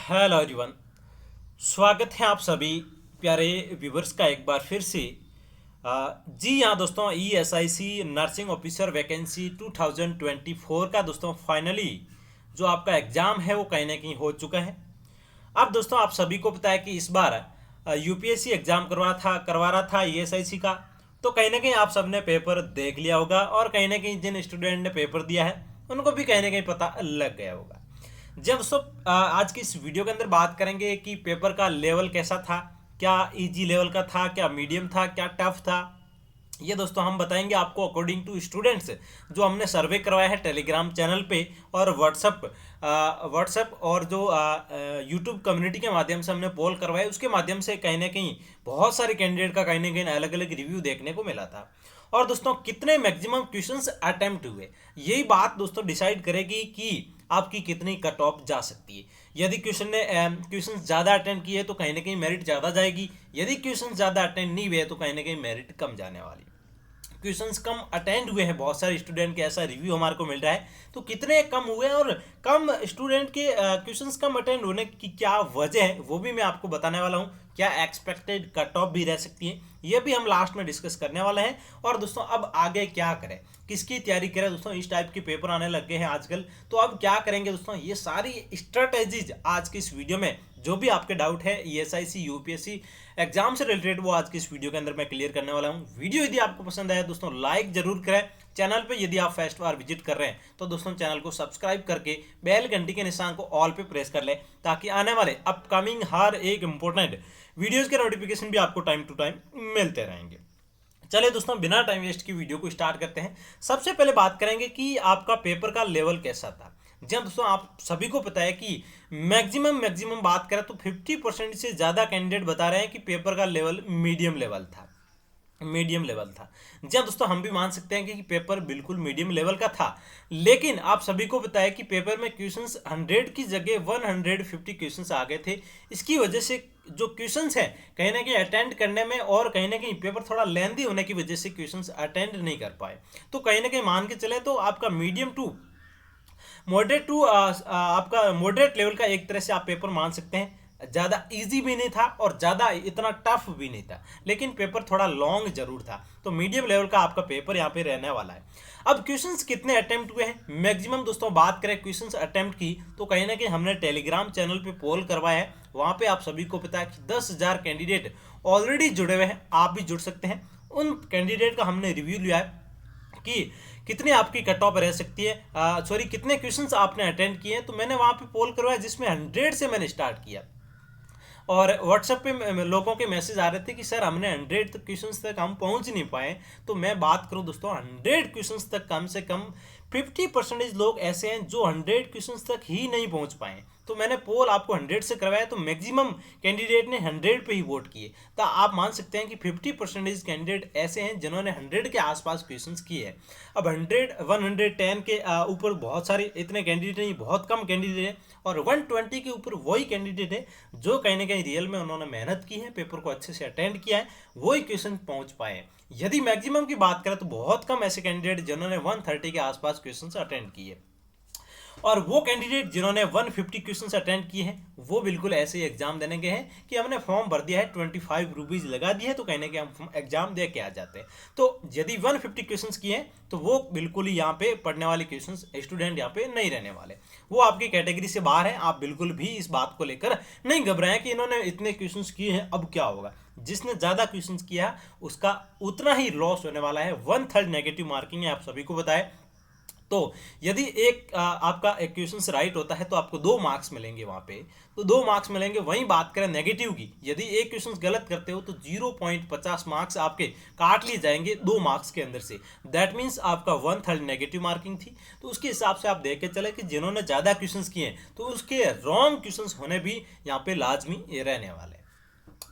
Hello everyone. स्वागत है आप सभी प्यारे व्यूवर्स का एक बार फिर से। जी हाँ दोस्तों, ESIC नर्सिंग ऑफिसर वैकेंसी 2024 का दोस्तों फाइनली जो आपका एग्ज़ाम है वो कहीं ना कहीं हो चुका है। अब दोस्तों आप सभी को पता है कि इस बार UPSC एग्ज़ाम करवा रहा था ESIC का। तो कहीं ना कहीं आप सबने पेपर देख लिया होगा और कहीं ना कहीं जिन स्टूडेंट ने पेपर दिया है उनको भी कहीं ना कहीं पता लग गया होगा। जब सब आज की इस वीडियो के अंदर बात करेंगे कि पेपर का लेवल कैसा था, क्या इजी लेवल का था, क्या मीडियम था, क्या टफ था। ये दोस्तों हम बताएंगे आपको अकॉर्डिंग टू स्टूडेंट्स जो हमने सर्वे करवाया है टेलीग्राम चैनल पे और व्हाट्सएप और जो यूट्यूब कम्युनिटी के माध्यम से हमने पोल करवाया, उसके माध्यम से कहीं ना कहीं बहुत सारे कैंडिडेट का कहीं ना कहीं अलग अलग रिव्यू देखने को मिला था। और दोस्तों कितने मैक्सिमम क्वेश्चंस अटेम्प्ट हुए, यही बात दोस्तों डिसाइड करेगी कि आपकी कितनी कट ऑफ जा सकती है। यदि क्वेश्चन ज़्यादा अटेंड किए तो कहीं ना कहीं मेरिट ज़्यादा जाएगी, यदि क्वेश्चन ज़्यादा अटेंड नहीं हुए तो कहीं ना कहीं मेरिट कम जाने वाली। क्वेश्चंस कम अटेंड हुए हैं, बहुत सारे स्टूडेंट के ऐसा रिव्यू हमारे को मिल रहा है। तो कितने कम हुए और कम स्टूडेंट के क्वेश्चंस कम अटेंड होने की क्या वजह है वो भी मैं आपको बताने वाला हूँ। क्या एक्सपेक्टेड कट ऑफ भी रह सकती है ये भी हम लास्ट में डिस्कस करने वाले हैं। और दोस्तों अब आगे क्या करें, किसकी तैयारी करें दोस्तों, इस टाइप के पेपर आने लग गए हैं आजकल। तो अब क्या करेंगे दोस्तों, ये सारी स्ट्रेटेजीज आज की इस वीडियो में, जो भी आपके डाउट है ESIC UPSC एग्जाम से रिलेटेड वो आज की इस वीडियो के अंदर मैं क्लियर करने वाला हूँ। वीडियो यदि आपको पसंद आया दोस्तों लाइक जरूर करें। चैनल पे यदि आप फर्स्ट बार विजिट कर रहे हैं तो दोस्तों चैनल को सब्सक्राइब करके बेल घंटी के निशान को ऑल पे प्रेस कर लें, ताकि आने वाले अपकमिंग हर एक इंपॉर्टेंट वीडियोस के नोटिफिकेशन भी आपको टाइम टू टाइम मिलते रहेंगे। चलिए दोस्तों बिना टाइम वेस्ट की वीडियो को स्टार्ट करते हैं। सबसे पहले बात करेंगे कि आपका पेपर का लेवल कैसा था। जी हाँ दोस्तों, आप सभी को पता है कि मैक्सिमम बात करें तो 50% से ज़्यादा कैंडिडेट बता रहे हैं कि पेपर का लेवल मीडियम लेवल था। जी हाँ दोस्तों, हम भी मान सकते हैं कि पेपर बिल्कुल मीडियम लेवल का था। लेकिन आप सभी को पता है कि पेपर में क्वेश्चंस 100 की जगह 150 क्वेश्चंस आ गए थे। इसकी वजह से जो क्वेश्चंस हैं कहीं ना कहीं अटेंड करने में और कहीं ना कहीं पेपर थोड़ा लेंदी होने की वजह से क्वेश्चंस अटेंड नहीं कर पाए। तो कहीं ना कहीं मान के चले तो आपका मीडियम टू मॉडरेट टू आपका मॉडरेट लेवल का एक तरह से आप पेपर मान सकते हैं। ज़्यादा इजी भी नहीं था और ज़्यादा इतना टफ भी नहीं था, लेकिन पेपर थोड़ा लॉन्ग जरूर था। तो मीडियम लेवल का आपका पेपर यहाँ पे रहने वाला है। अब क्वेश्चंस कितने अटेम्प्ट हुए हैं, मैक्सिमम दोस्तों बात करें क्वेश्चंस अटेम्प्ट की तो कहीं ना कहीं हमने टेलीग्राम चैनल पे पोल करवाया है। वहाँ पे आप सभी को पता है कि 10,000 कैंडिडेट ऑलरेडी जुड़े हुए हैं, आप भी जुड़ सकते हैं। उन कैंडिडेट का हमने रिव्यू लिया है कि कितनी आपकी कट ऑफ रह सकती है, सॉरी कितने क्वेश्चंस आपने अटेंड किए हैं। तो मैंने वहाँ पे पोल करवाया जिसमें 100 से मैंने स्टार्ट किया। और व्हाट्सएप पे लोगों के मैसेज आ रहे थे कि सर हमने 100 तक क्वेश्चंस तक हम पहुंच नहीं पाए। तो मैं बात करूं दोस्तों 100 क्वेश्चंस तक कम से कम 50% लोग ऐसे हैं जो 100 क्वेश्चंस तक ही नहीं पहुंच पाए। तो मैंने पोल आपको 100 से करवाया तो मैक्सिमम कैंडिडेट ने 100 पे ही वोट किए। तो आप मान सकते हैं कि 50% कैंडिडेट ऐसे हैं जिन्होंने 100 के आसपास क्वेश्चंस किए हैं। अब 110 के ऊपर बहुत सारे इतने कैंडिडेट नहीं, बहुत कम कैंडिडेट हैं। और 120 के ऊपर वही कैंडिडेट है जो कहीं ना कहीं रियल में उन्होंने मेहनत की है, पेपर को अच्छे से अटेंड किया है, वही क्वेश्चन पहुंच पाए हैं। यदि मैक्सिमम की बात करें तो बहुत कम ऐसे कैंडिडेट जिन्होंने 130 के आसपास क्वेश्चन अटेंड किए। और वो कैंडिडेट जिन्होंने 150 क्वेश्चन अटेंड किए हैं वो बिल्कुल ऐसे ही एग्जाम देने गए हैं कि हमने फॉर्म भर दिया है, 25 रुपीज़ लगा दिए तो कहने के हम एग्जाम दे के आ जाते हैं। तो यदि 150 क्वेश्चन किए हैं तो वो बिल्कुल ही यहाँ पे पढ़ने वाले क्वेश्चन स्टूडेंट यहाँ पे नहीं रहने वाले, वो आपकी कैटेगरी से बाहर है। आप बिल्कुल भी इस बात को लेकर नहीं घबराएं कि इन्होंने इतने क्वेश्चन किए हैं अब क्या होगा। जिसने ज़्यादा क्वेश्चन किया उसका उतना ही लॉस होने वाला है। 1/3 नेगेटिव मार्किंग है, आप सभी को बताएं। तो यदि आपका एक क्वेश्चन राइट होता है तो आपको 2 मार्क्स मिलेंगे वहाँ पे, तो 2 मार्क्स मिलेंगे। वहीं बात करें नेगेटिव की, यदि एक क्वेश्चन गलत करते हो तो 0.50 मार्क्स आपके काट लिए जाएंगे 2 मार्क्स के अंदर से। दैट मीन्स आपका 1/3 नेगेटिव मार्किंग थी। तो उसके हिसाब से आप देख के चले कि जिन्होंने ज़्यादा क्वेश्चन किए हैं तो उसके रॉन्ग क्वेश्चन होने भी यहाँ पे लाजमी रहने वाले।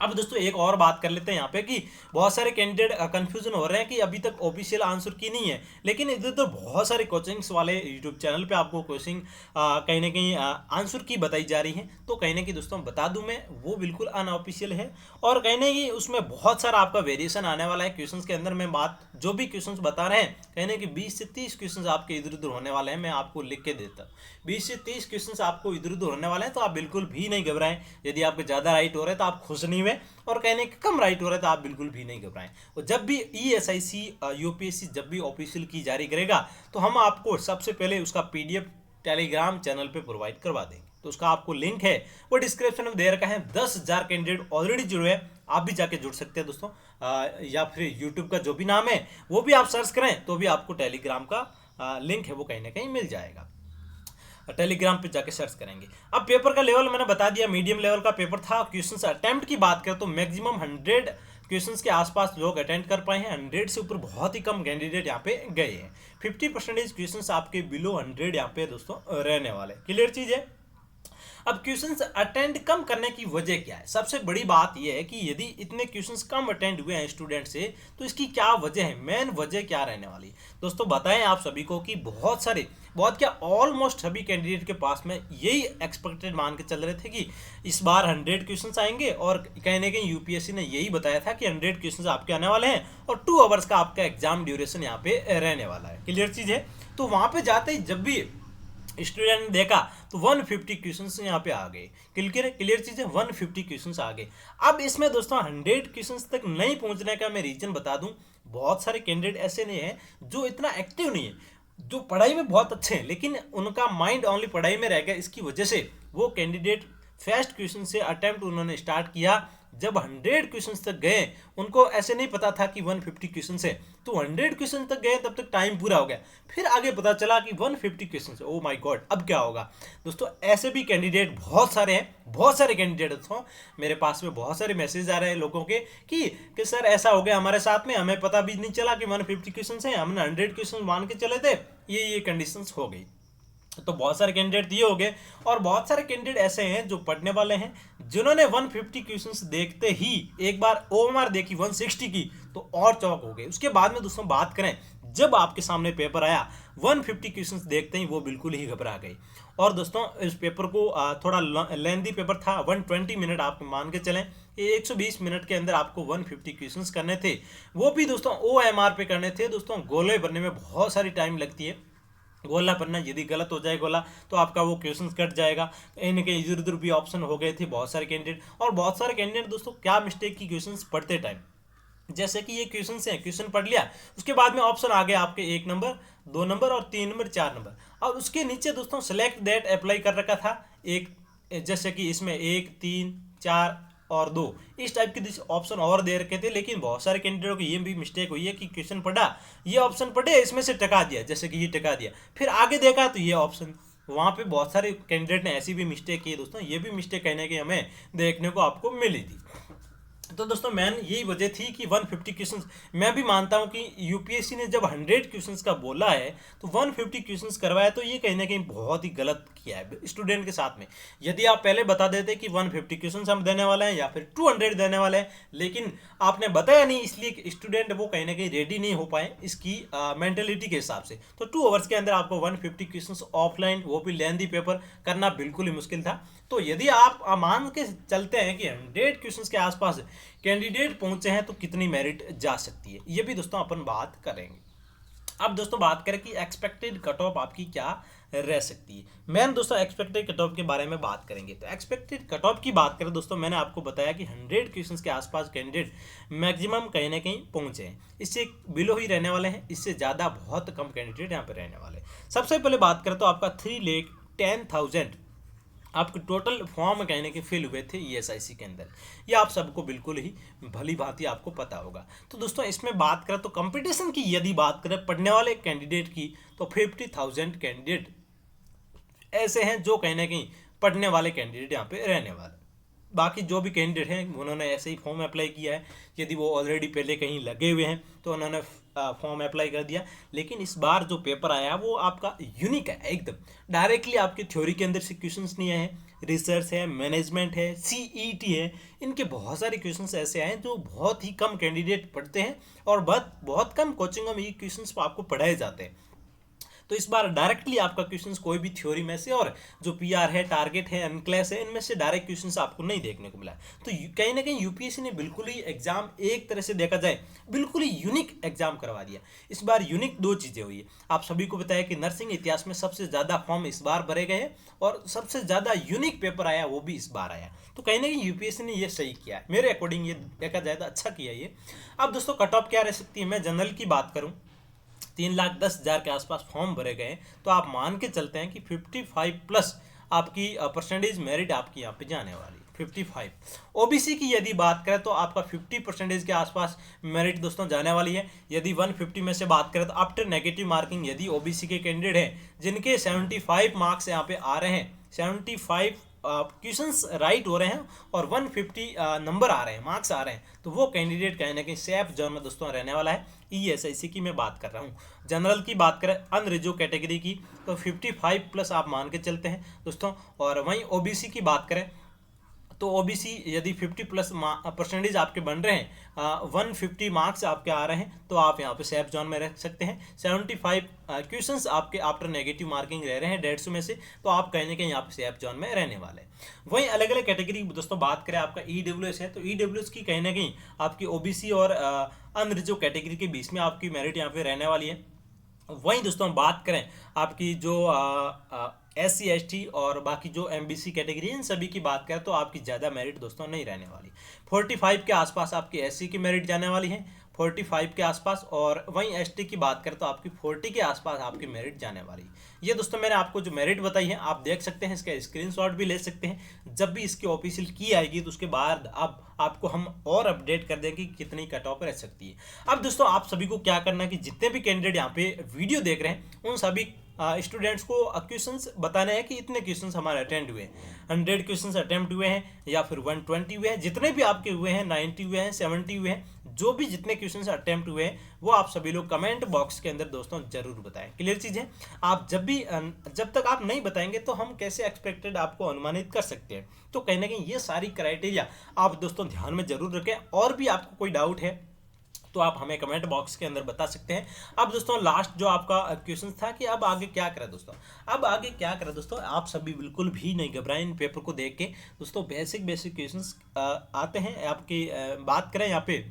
अब दोस्तों एक और बात कर लेते हैं यहाँ पे कि बहुत सारे कैंडिडेट कंफ्यूजन हो रहे हैं कि अभी तक ऑफिशियल आंसर की नहीं है, लेकिन इधर तो बहुत सारे कोचिंग्स वाले यूट्यूब चैनल पे आपको कोचिंग कहीं ना कहीं आंसर की बताई जा रही है। तो कहीं ना कहीं दोस्तों बता दूं मैं, वो बिल्कुल अनऑफिशियल है और कहीं ना कहीं उसमें बहुत सारा आपका वेरिएशन आने वाला है क्वेश्चन के अंदर। मैं बात जो भी क्वेश्चन बता रहे हैं कहीं ना कहीं 20 से 30 क्वेश्चन आपके इधर उधर होने वाले हैं, मैं आपको लिख के देता हूँ। 20 से 30 क्वेश्चन आपको इधर उधर होने वाले हैं, तो आप बिल्कुल भी नहीं घबराएं। यदि आपके ज़्यादा राइट हो रहे हैं तो आप खुश नहीं हुए, और कहने के कम राइट हो रहा है तो आप बिल्कुल भी नहीं घबराएं। और जब भी ESIC UPSC जब भी ऑफिशियल की जारी करेगा तो हम आपको सबसे पहले उसका PDF टेलीग्राम चैनल पे प्रोवाइड करवा देंगे। तो उसका आपको लिंक है वो डिस्क्रिप्शन में दे रखा है। 10,000 कैंडिडेट ऑलरेडी जुड़े हैं, आप भी जाके जुड़ सकते हैं दोस्तों। या फिर यूट्यूब का जो भी नाम है वो भी आप सर्च करें तो भी आपको टेलीग्राम का लिंक है वो कहीं ना कहीं मिल जाएगा। टेलीग्राम पे जाके सर्च करेंगे। अब पेपर का लेवल मैंने बता दिया, मीडियम लेवल का पेपर था। क्वेश्चंस अटेम्प्ट की बात करें तो मैक्सिमम 100 क्वेश्चंस के आसपास लोग अटेंड कर पाए हैं। 100 से ऊपर बहुत ही कम कैंडिडेट यहाँ पे गए हैं। 50% क्वेश्चंस आपके बिलो 100 यहाँ पे दोस्तों रहने वाले। क्लियर चीज है। अब क्वेश्चंस अटेंड कम करने की वजह क्या है? सबसे बड़ी बात यह है कि यदि इतने क्वेश्चंस कम अटेंड हुए हैं स्टूडेंट से तो इसकी क्या वजह है, मेन वजह क्या रहने वाली है दोस्तों? बताएं आप सभी को कि बहुत क्या ऑलमोस्ट सभी कैंडिडेट के पास में यही एक्सपेक्टेड मान के चल रहे थे कि इस बार 100 क्वेश्चंस आएंगे, और कहीं ना कहीं यूपीएससी ने यही बताया था कि 100 क्वेश्चंस आपके आने वाले हैं और 2 आवर्स का आपका एग्जाम ड्यूरेशन यहाँ पे रहने वाला है। क्लियर चीज है। तो वहां पे जाते ही जब भी स्टूडेंट ने देखा तो 150 क्वेश्चंस यहाँ पे आ गए। क्लियर चीज है, 150 क्वेश्चंस आ गए। अब इसमें दोस्तों 100 क्वेश्चंस तक नहीं पहुंचने का मैं रीजन बता दूं। बहुत सारे कैंडिडेट ऐसे नहीं है जो इतना एक्टिव नहीं है, जो पढ़ाई में बहुत अच्छे हैं लेकिन उनका माइंड ओनली पढ़ाई में रह गया। इसकी वजह से वो कैंडिडेट फर्स्ट क्वेश्चन से अटेम्प्ट उन्होंने स्टार्ट किया। जब 100 क्वेश्चंस तक गए उनको ऐसे नहीं पता था कि 150 क्वेश्चन है, तो 100 क्वेश्चन तक गए तब तक टाइम पूरा हो गया। फिर आगे पता चला कि 150 क्वेश्चन है, ओ माय गॉड अब क्या होगा। दोस्तों ऐसे भी कैंडिडेट बहुत सारे हैं, बहुत सारे कैंडिडेट दोस्तों मेरे पास में बहुत सारे मैसेज आ रहे हैं लोगों के कि सर ऐसा हो गया हमारे साथ में, हमें पता भी नहीं चला कि 150 क्वेश्चन है, हमने 100 क्वेश्चन मान के चले थे, ये कंडीशंस हो गई। तो बहुत सारे कैंडिडेट ये हो गए, और बहुत सारे कैंडिडेट ऐसे हैं जो पढ़ने वाले हैं जिन्होंने 150 क्वेश्चंस देखते ही एक बार ओएमआर देखी 160 की तो और चौक हो गए। उसके बाद में दोस्तों बात करें, जब आपके सामने पेपर आया 150 क्वेश्चंस देखते ही वो बिल्कुल ही घबरा गए। और दोस्तों इस पेपर को थोड़ा लेंथी पेपर था, 120 मिनट आप मान के चलें, 120 मिनट के अंदर आपको 150 क्वेश्चंस करने थे, वो भी दोस्तों ओएमआर पे करने थे। दोस्तों गोले बनने में बहुत सारी टाइम लगती है, गोला बनना यदि गलत हो जाए गोला तो आपका वो क्वेश्चन कट जाएगा। कहीं ना कहीं इधर उधर भी ऑप्शन हो गए थे बहुत सारे कैंडिडेट। और बहुत सारे कैंडिडेट दोस्तों क्या मिस्टेक की क्वेश्चन पढ़ते टाइम, जैसे कि ये क्वेश्चन हैं, क्वेश्चन पढ़ लिया उसके बाद में ऑप्शन आ गया आपके 1 नंबर 2 नंबर और 3 नंबर 4 नंबर, और उसके नीचे दोस्तों सेलेक्ट दैट अप्लाई कर रखा था एक, जैसे कि इसमें 1 3 4 और 2 इस टाइप के ऑप्शन और दे रखे थे। लेकिन बहुत सारे कैंडिडेटों की ये भी मिस्टेक हुई है कि क्वेश्चन पढ़ा, ये ऑप्शन पढ़े, इसमें से टका दिया, जैसे कि ये टका दिया, फिर आगे देखा तो ये ऑप्शन, वहाँ पे बहुत सारे कैंडिडेट ने ऐसी भी मिस्टेक की है दोस्तों। ये भी मिस्टेक कहने की हमें देखने को आपको मिली थी। तो दोस्तों मैन यही वजह थी कि 150 क्वेश्चंस, मैं भी मानता हूं कि यूपीएससी ने जब 100 क्वेश्चंस का बोला है तो 150 क्वेश्चंस करवाया, तो ये कहीं ना कहीं बहुत ही गलत किया है स्टूडेंट के साथ में। यदि आप पहले बता देते कि 150 क्वेश्चंस हम देने वाले हैं या फिर 200 देने वाले हैं, लेकिन आपने बताया नहीं, इसलिए स्टूडेंट वो कहीं ना कहीं रेडी नहीं हो पाए इसकी मेंटेलिटी के हिसाब से। तो 2 आवर्स के अंदर आपको 150 क्वेश्चंस ऑफलाइन, वो भी लेंथी पेपर करना बिल्कुल ही मुश्किल था। तो यदि आप मान के चलते हैं कि 100 क्वेश्चंस के आसपास कैंडिडेट पहुंचे हैं तो कितनी मेरिट जा सकती है, ये भी दोस्तों अपन बात करेंगे। अब दोस्तों बात करें कि एक्सपेक्टेड कट ऑफ आपकी क्या रह सकती है। मैंने दोस्तों एक्सपेक्टेड कट ऑफ के बारे में बात करेंगे। तो एक्सपेक्टेड कट ऑफ की बात करें दोस्तों, मैंने आपको बताया कि 100 क्वेश्चंस के आसपास कैंडिडेट मैक्सिमम कहीं ना कहीं पहुंचे हैं, इससे बिलो ही रहने वाले हैं, इससे ज़्यादा बहुत कम कैंडिडेट यहाँ पे रहने वाले हैं। सबसे पहले बात करें तो आपका 3,10,000 आपके टोटल फॉर्म कहने के फिल हुए थे ESIC के अंदर, ये आप सबको बिल्कुल ही भली भांति आपको पता होगा। तो दोस्तों इसमें बात करें तो कंपटीशन की यदि बात करें पढ़ने वाले कैंडिडेट की, तो 50,000 कैंडिडेट ऐसे हैं जो कहीं ना कहीं पढ़ने वाले कैंडिडेट यहाँ पे रहने वाले। बाकी जो भी कैंडिडेट हैं उन्होंने ऐसे ही फॉर्म अप्लाई किया है, यदि वो ऑलरेडी पहले कहीं लगे हुए हैं तो उन्होंने फॉर्म अप्लाई कर दिया। लेकिन इस बार जो पेपर आया वो आपका यूनिक है एकदम, डायरेक्टली आपके थ्योरी के अंदर से क्वेश्चंस नहीं आए हैं, रिसर्च है, मैनेजमेंट है, सीईटी है, इनके बहुत सारे क्वेश्चंस ऐसे आए हैं जो बहुत ही कम कैंडिडेट पढ़ते हैं और बहुत बहुत कम कोचिंगों में ये क्वेश्चंस आपको पढ़ाए जाते हैं। तो इस बार डायरेक्टली आपका क्वेश्चंस कोई भी थ्योरी में से और जो पीआर है, टारगेट है, अनक्लेस है, इनमें से डायरेक्ट क्वेश्चंस आपको नहीं देखने को मिला। तो कहीं ना कहीं यूपीएससी ने बिल्कुल ही एग्जाम, एक तरह से देखा जाए बिल्कुल ही यूनिक एग्जाम करवा दिया। इस बार यूनिक दो चीज़ें हुई है। आप सभी को बताया कि नर्सिंग इतिहास में सबसे ज़्यादा फॉर्म इस बार भरे गए हैं और सबसे ज़्यादा यूनिक पेपर आया वो भी इस बार आया। तो कहीं ना कहीं यूपीएससी ने ये सही किया है, मेरे अकॉर्डिंग ये देखा जाए तो अच्छा किया ये। अब दोस्तों कट ऑफ क्या रह सकती है, मैं जनरल की बात करूँ 3,10,000 के आसपास फॉर्म भरे गए, तो आप मान के चलते हैं कि 55 प्लस आपकी परसेंटेज मेरिट आपकी यहाँ पे जाने वाली है। 55। ओबीसी की यदि बात करें तो आपका 50% के आसपास मेरिट दोस्तों जाने वाली है। यदि 150 में से बात करें तो आफ्टर नेगेटिव मार्किंग यदि ओबीसी के कैंडिडेट हैं जिनके 75 मार्क्स यहाँ पे आ रहे हैं, 75 क्वेश्चंस राइट हो रहे हैं और 150 नंबर आ रहे हैं, मार्क्स आ रहे हैं, तो वो कैंडिडेट कहीं ना कहीं सेफ जोन में दोस्तों रहने वाला है। ईएसआईसी की मैं बात कर रहा हूँ। जनरल की बात करें अनरिजर्व कैटेगरी की तो 55 प्लस आप मान के चलते हैं दोस्तों। और वहीं ओबीसी की बात करें तो ओबीसी यदि 50 प्लस परसेंटेज आपके बन रहे हैं, 150 मार्क्स आपके आ रहे हैं, तो आप यहाँ पे सेफ जोन में रह सकते हैं। 75 क्वेश्चंस आपके आफ्टर नेगेटिव मार्किंग रह रहे हैं 150 में से, तो आप कहीं ना कहीं यहाँ पे सेफ जोन में रहने वाले हैं। वहीं अलग अलग कैटेगरी दोस्तों बात करें, आपका ईडब्ल्यूएस है तो ईडब्ल्यूएस की कहीं ना कहीं आपकी ओबीसी और अनरिजर्व कैटेगरी के बीच में आपकी मेरिट यहाँ पे रहने वाली है। वहीं दोस्तों हम बात करें आपकी जो SC ST और बाकी जो MBC कैटेगरी है, इन सभी की बात करें तो आपकी ज़्यादा मेरिट दोस्तों नहीं रहने वाली। 45 के आसपास आपकी SC की मेरिट जाने वाली है, 45 के आसपास। और वहीं ST की बात करें तो आपकी 40 के आसपास आपकी मेरिट जाने वाली। ये दोस्तों मैंने आपको जो मेरिट बताई है आप देख सकते हैं, इसका स्क्रीनशॉट भी ले सकते हैं। जब भी इसकी ऑफिशियल की आएगी तो उसके बाद अब आपको हम और अपडेट कर देंगे कि कितनी कट ऑफ रह सकती है। अब दोस्तों आप सभी को क्या करना है कि जितने भी कैंडिडेट यहाँ पे वीडियो देख रहे हैं उन सभी स्टूडेंट्स को क्वेश्चंस बताने हैं कि इतने क्वेश्चंस हमारे अटेम्प्ट हुए हैं, 100 क्वेश्चंस अटेम्प्ट हुए हैं या फिर 120 हुए हैं, जितने भी आपके हुए हैं, 90 हुए हैं, 70 हुए हैं, जो भी जितने क्वेश्चंस अटेम्प्ट हुए हैं वो आप सभी लोग कमेंट बॉक्स के अंदर दोस्तों जरूर बताएं। क्लियर चीज़ है। आप जब तक आप नहीं बताएंगे तो हम कैसे एक्सपेक्टेड आपको अनुमानित कर सकते हैं। तो कहीं ना कहीं ये सारी क्राइटेरिया आप दोस्तों ध्यान में जरूर रखें। और भी आपको कोई डाउट है तो आप हमें कमेंट बॉक्स के अंदर बता सकते हैं। अब दोस्तों लास्ट जो आपका क्वेश्चन था कि अब आगे क्या करें दोस्तों, अब आगे क्या करें दोस्तों, आप सभी बिल्कुल भी नहीं घबराएं इन पेपर को देख के। दोस्तों बेसिक क्वेश्चंस आते हैं आपकी। बात करें यहाँ पे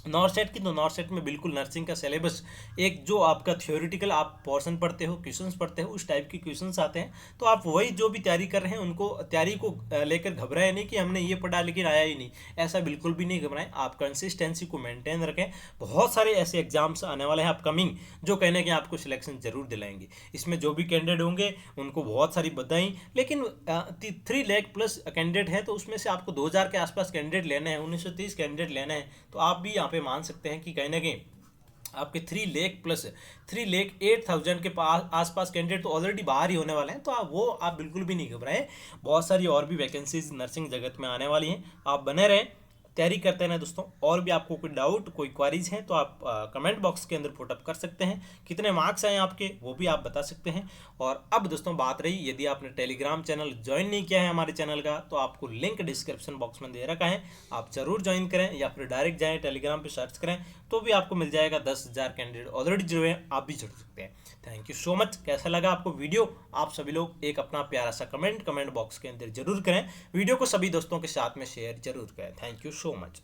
नॉर्सेट की तो नॉर्सेट में बिल्कुल नर्सिंग का सिलेबस एक जो आपका थ्योरेटिकल आप पोर्शन पढ़ते हो, क्वेश्चंस पढ़ते हो, उस टाइप के क्वेश्चंस आते हैं। तो आप वही जो भी तैयारी कर रहे हैं उनको तैयारी को लेकर घबराएं नहीं कि हमने ये पढ़ा लेकिन आया ही नहीं, ऐसा बिल्कुल भी नहीं घबराएं। आप कंसिस्टेंसी को मेंटेन रखें। बहुत सारे ऐसे एग्जाम्स आने वाले हैं अपकमिंग जो कहने के आपको सिलेक्शन जरूर दिलाएंगे। इसमें जो भी कैंडिडेट होंगे उनको बहुत सारी बधाई। लेकिन 3 लाख प्लस कैंडिडेट है तो उसमें से आपको 2000 के आसपास कैंडिडेट लेने हैं, 1930 कैंडिडेट लेने हैं। तो आप भी पे मान सकते हैं कि कहीं ना कहीं आपके 3 लाख प्लस 3,08,000 के पास आसपास कैंडिडेट तो ऑलरेडी बाहर ही होने वाले हैं। तो आप बिल्कुल भी नहीं घबराएं। बहुत सारी और भी वैकेंसीज नर्सिंग जगत में आने वाली हैं। आप बने रहें, तैयारी करते हैं दोस्तों। और भी आपको कोई डाउट, कोई क्वारीज हैं तो आप कमेंट बॉक्स के अंदर पुटअप कर सकते हैं। कितने मार्क्स आए आपके वो भी आप बता सकते हैं। और अब दोस्तों बात रही, यदि आपने टेलीग्राम चैनल ज्वाइन नहीं किया है हमारे चैनल का तो आपको लिंक डिस्क्रिप्शन बॉक्स में दे रखा है, आप जरूर ज्वाइन करें या फिर डायरेक्ट जाएँ टेलीग्राम पर सर्च करें तो भी आपको मिल जाएगा। 10,000 कैंडिडेट ऑलरेडी जुड़े हैं, आप भी जुड़ सकते हैं। Thank you so much. कैसा लगा आपको वीडियो, आप सभी लोग एक अपना प्यारा सा कमेंट बॉक्स के अंदर जरूर करें। वीडियो को सभी दोस्तों के साथ में शेयर जरूर करें। Thank you so much.